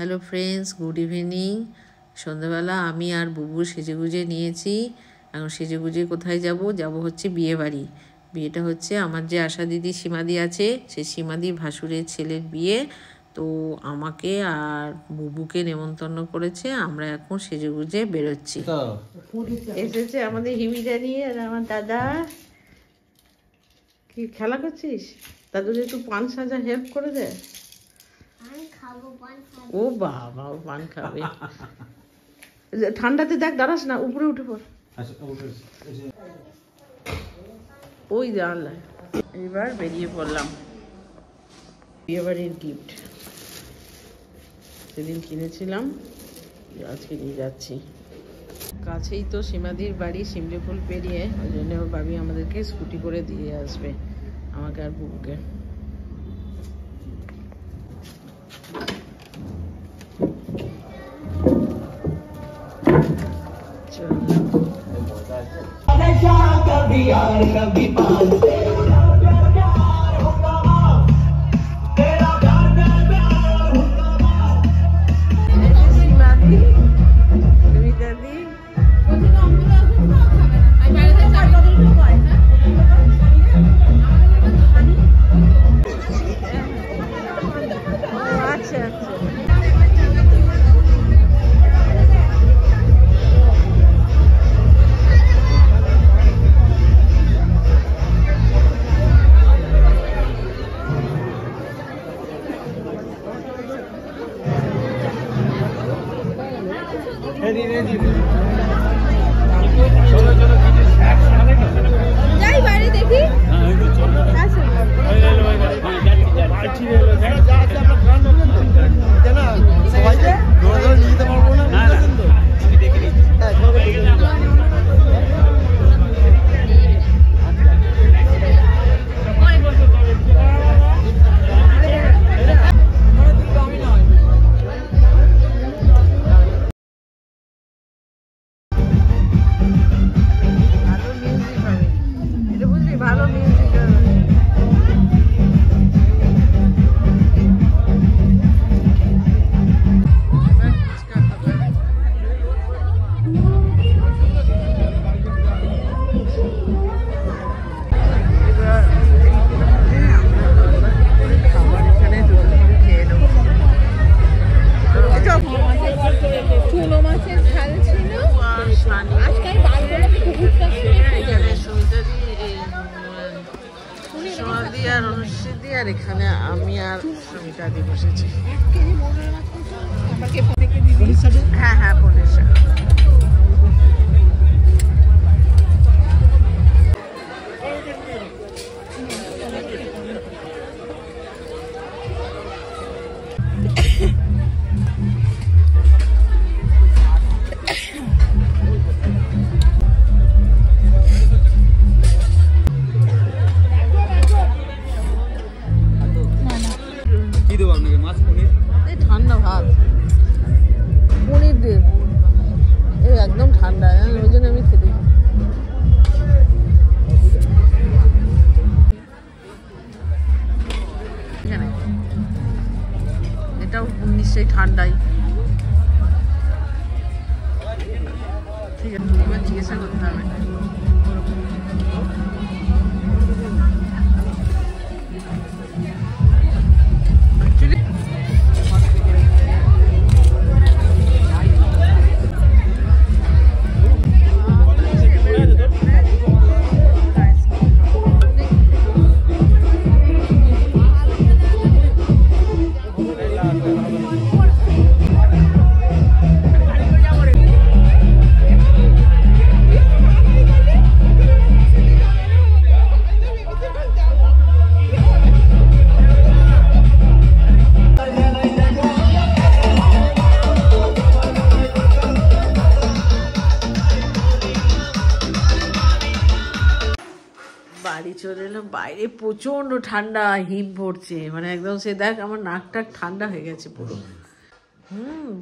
Hello friends, good evening. সন্ধ্যাবেলা আমি আর বুবু সেজেগুজে নিয়েছি। এখন সেজেগুজে কোথায় যাব হচ্ছে বিয়ে বাড়ি। বিয়েটা হচ্ছে আমার যে আশা দিদি সীমাদি আছে, সেই সীমাদি ভাসুরের ছেলের বিয়ে। তো আমাকে আর বুবুকে নেমন্তন্ন করেছে। আমরা এখন সেজেগুজে বেরোচ্ছি। এসেছে আমাদের হিমিজানি আর আমার দাদা। কি খেলা করছিস? দাদু একটু পান সাজা হেল্প করে দে। ও বাবা, ও পান খাবে। ঠান্ডাতে দেখ, দাঁড়াস না, উপরে উঠে পড়। ওই জানলা। এবার বেরিয়ে পড়লাম। বিয়ে বাড়ির গিফট সেদিন কিনেছিলাম, আজকে নিয়ে যাচ্ছি। কাছেই তো সীমাদির বাড়ি, শিমলি ফুল পেরিয়ে। ওই জন্য ওর বাবি আমাদেরকে স্কুটি করে দিয়ে আসবে, আমাকে আর বুবুকে। যাই বাইরে দেখি। আর এখানে আমি আর সুমিতা দি বসেছি। হ্যাঁ হ্যাঁ, পনেরো। ঠান্ডা ভাত, পনির দে, একদম ঠান্ডা, ওই জন্য আমি খেতে। এটাও নিশ্চয়ই ঠান্ডাই। ঠিক আছে, এবার জিজ্ঞাসা করতে হবে। বাড়ি চলে এলাম। বাইরে প্রচন্ড ঠান্ডা, হিম পড়ছে, মানে একদম সে দেখ আমার নাকটা ঠান্ডা হয়ে গেছে পুরো।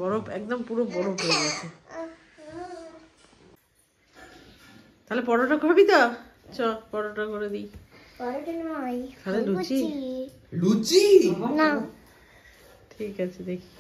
বরফ, একদম পুরো বরফ হয়ে গেছে। তাহলে পরোটা খাবি তো? চ পরোটা করে দিই। তাহলে লুচি? লুচি না, ঠিক আছে দেখি।